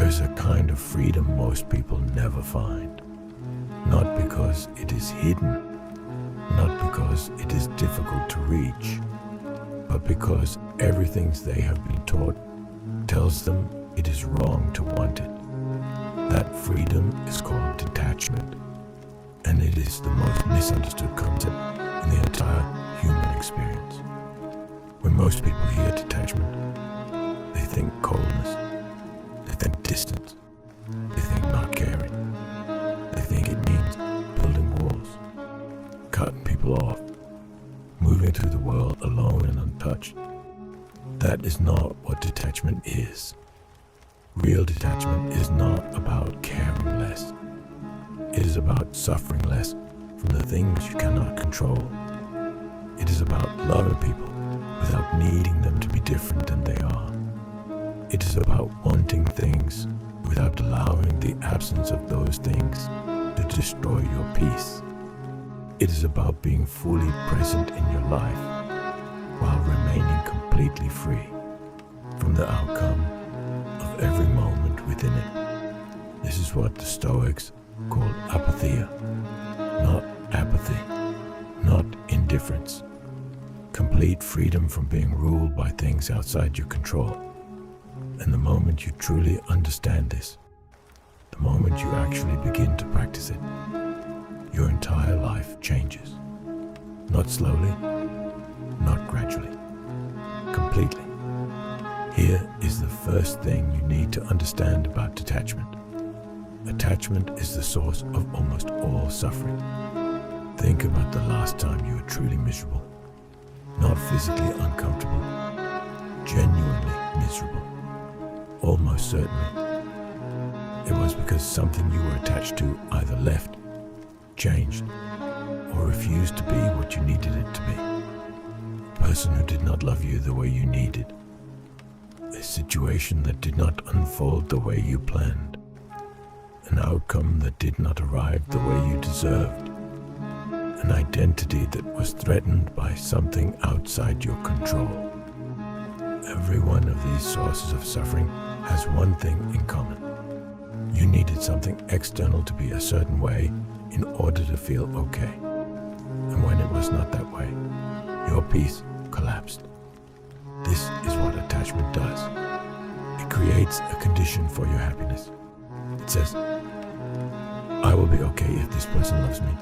There's a kind of freedom most people never find, not because it is hidden, not because it is difficult to reach, but because everything they have been taught tells them it is wrong to want it. That freedom is called detachment, and it is the most misunderstood concept in the entire human experience. When most people hear detachment, they think coldness, they think distance, they think not caring, they think it means building walls, cutting people off, moving through the world alone and untouched. That is not what detachment is. Real detachment is not about caring less. It is about suffering less from the things you cannot control. It is about loving people without needing them to be different than they are. It is about wanting things without allowing the absence of those things to destroy your peace. It is about being fully present in your life while remaining completely free from the outcome of every moment within it. This is what the Stoics called Apatheia, not apathy, not indifference. Complete freedom from being ruled by things outside your control. And the moment you truly understand this, the moment you actually begin to practice it, your entire life changes. Not slowly, not gradually, completely. Here is the first thing you need to understand about detachment. Attachment is the source of almost all suffering. Think about the last time you were truly miserable. Not physically uncomfortable, genuinely miserable. Almost certainly. It was because something you were attached to either left, changed, or refused to be what you needed it to be. A person who did not love you the way you needed. A situation that did not unfold the way you planned. An outcome that did not arrive the way you deserved. An identity that was threatened by something outside your control. Every one of these sources of suffering has one thing in common. You needed something external to be a certain way in order to feel okay. And when it was not that way, your peace collapsed. This is what attachment does. It creates a condition for your happiness. It says, I will be okay if this person loves me.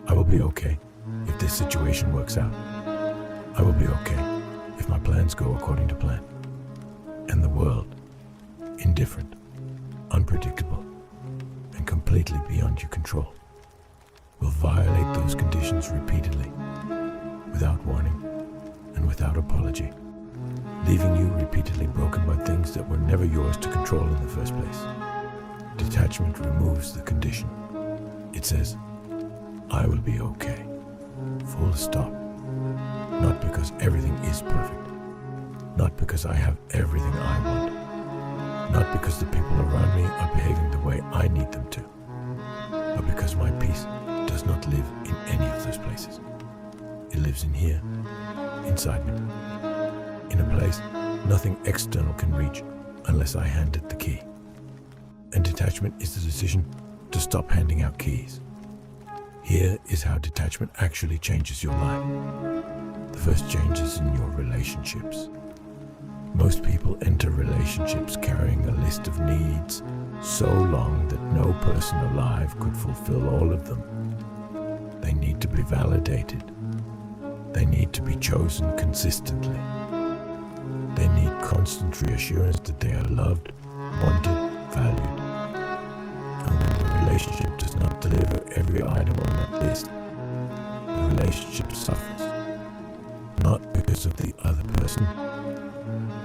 I will be okay if this situation works out. I will be okay if my plans go according to plan. And the world, indifferent, unpredictable, and completely beyond your control, will violate those conditions repeatedly, without warning and without apology, leaving you repeatedly broken by things that were never yours to control in the first place. Detachment removes the condition. It says, I will be okay. Full stop. Not because everything is perfect. Not because I have everything I want. Not because the people around me are behaving the way I need them to. But because my peace does not live in any of those places. It lives in here, inside me. In a place nothing external can reach unless I hand it the key. And detachment is the decision to stop handing out keys. Here is how detachment actually changes your life. The first change is in your relationships. Most people enter relationships carrying a list of needs so long that no person alive could fulfill all of them. They need to be validated. They need to be chosen consistently. They need constant reassurance that they are loved, wanted, valued. And when the relationship does not deliver every item on that list, the relationship suffers. Not because of the other person,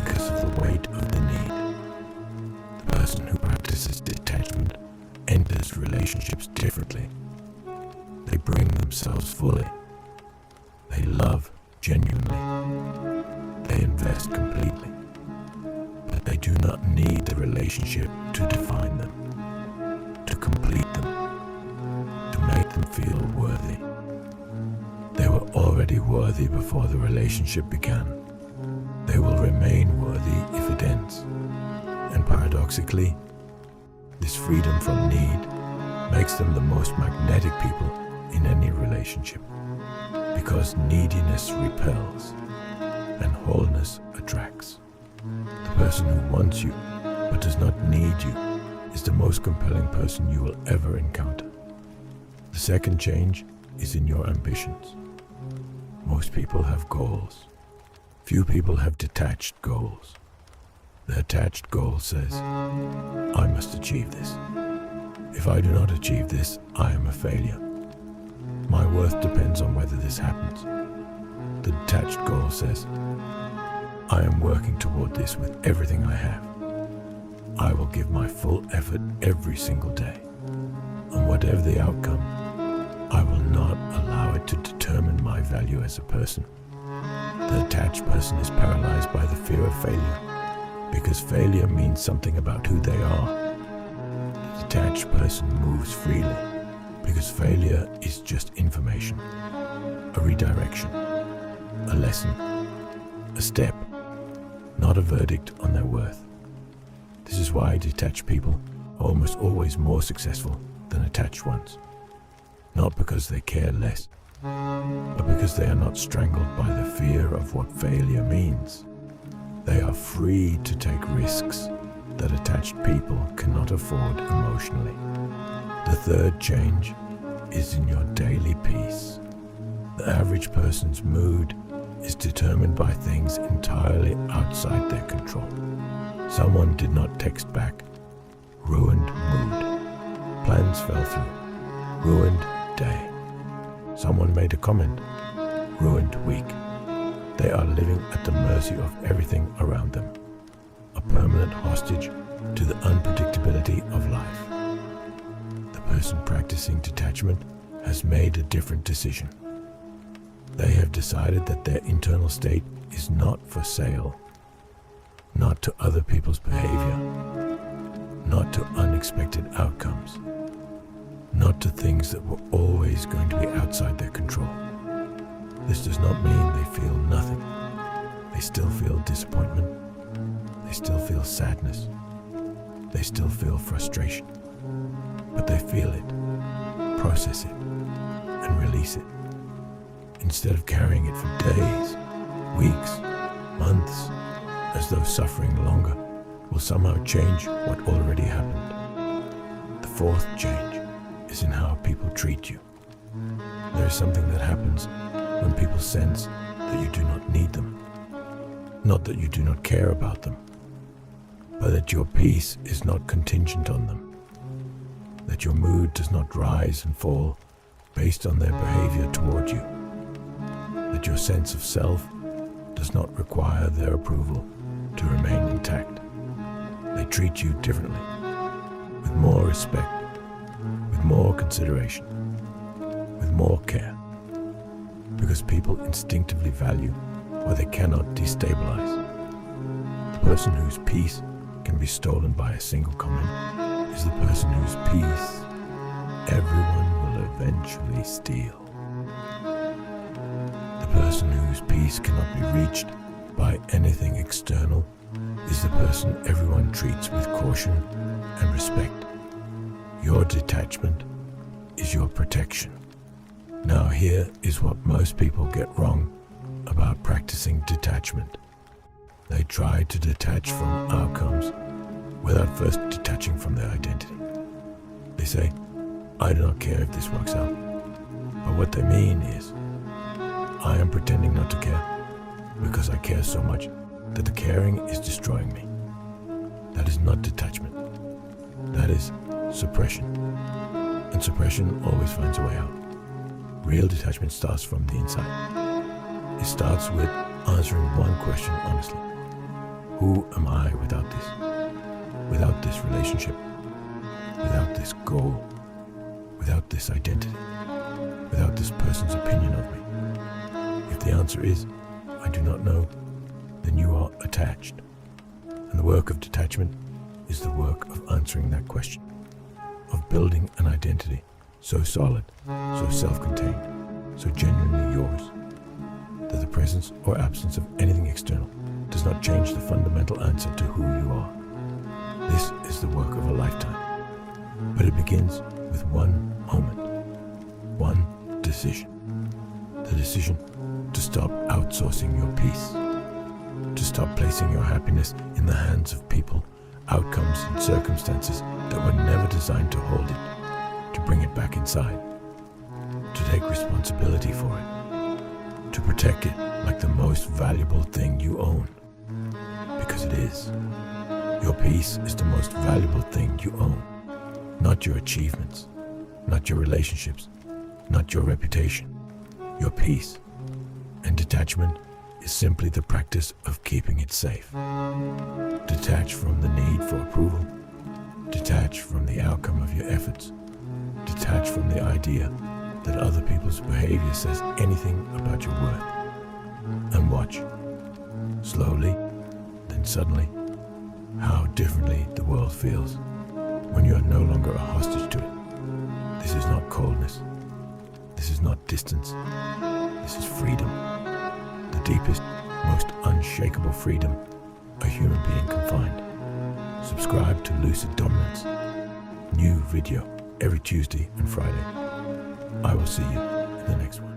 because of the weight of the need. The person who practices detachment enters relationships differently. They bring themselves fully. They love genuinely. They invest completely. But they do not need the relationship to define them, to complete them, to make them feel worthy. They were already worthy before the relationship began. They will remain worthy if it ends. And paradoxically, This freedom from need makes them the most magnetic people in any relationship, because neediness repels and wholeness attracts. The person who wants you but does not need you is the most compelling person you will ever encounter. The second change is in your ambitions. Most people have goals. Few people have detached goals. The attached goal says, I must achieve this. If I do not achieve this, I am a failure. My worth depends on whether this happens. The detached goal says, I am working toward this with everything I have. I will give my full effort every single day. And whatever the outcome, I will not allow it to determine my value as a person. The attached person is paralyzed by the fear of failure, because failure means something about who they are. The detached person moves freely, because failure is just information, a redirection, a lesson, a step, not a verdict on their worth. This is why detached people are almost always more successful than attached ones. Not because they care less, but because they are not strangled by the fear of what failure means. They are free to take risks that attached people cannot afford emotionally. The third change is in your daily peace. The average person's mood is determined by things entirely outside their control. Someone did not text back. Ruined mood. Plans fell through. Ruined day. Someone made a comment. Ruined week. They are living at the mercy of everything around them, a permanent hostage to the unpredictability of life. The person practicing detachment has made a different decision. They have decided that their internal state is not for sale, not to other people's behavior, not to unexpected outcomes, not to things that were always going to be outside their control. This does not mean they feel nothing. They still feel disappointment. They still feel sadness. They still feel frustration. But they feel it, process it, and release it. Instead of carrying it for days, weeks, months, as though suffering longer will somehow change what already happened. The fourth change is in how people treat you. There is something that happens when people sense that you do not need them. Not that you do not care about them, but that your peace is not contingent on them. That your mood does not rise and fall based on their behavior toward you. That your sense of self does not require their approval to remain intact. They treat you differently, with more respect, with more consideration, with more care. Because people instinctively value what they cannot destabilize. The person whose peace can be stolen by a single comment is the person whose peace everyone will eventually steal. The person whose peace cannot be reached by anything external is the person everyone treats with caution and respect. Your detachment is your protection. Now here is what most people get wrong about practicing detachment. They try to detach from outcomes without first detaching from their identity. They say, I do not care if this works out. But what they mean is, I am pretending not to care because I care so much that the caring is destroying me. That is not detachment. That is suppression. And suppression always finds a way out. Real detachment starts from the inside. It starts with answering one question honestly. Who am I without this? Without this relationship? Without this goal? Without this identity? Without this person's opinion of me? If the answer is, I do not know, then you are attached. And the work of detachment is the work of answering that question, of building an identity so solid, so self-contained, so genuinely yours, that the presence or absence of anything external does not change the fundamental answer to who you are. This is the work of a lifetime. But it begins with one moment, one decision. The decision to stop outsourcing your peace, to stop placing your happiness in the hands of people, outcomes, and circumstances that were never designed to hold it, to bring it back inside, to take responsibility for it, to protect it like the most valuable thing you own. Because it is. Your peace is the most valuable thing you own. Not your achievements, not your relationships, not your reputation. Your peace. And detachment is simply the practice of keeping it safe. Detach from the need for approval. Detach from the outcome of your efforts. Detach from the idea that other people's behavior says anything about your worth. And watch, slowly, then suddenly, how differently the world feels when you are no longer a hostage to it. This is not coldness. This is not distance. This is freedom. The deepest, most unshakable freedom a human being can find. Subscribe to Lucid Dominance. New video every Tuesday and Friday. I will see you in the next one.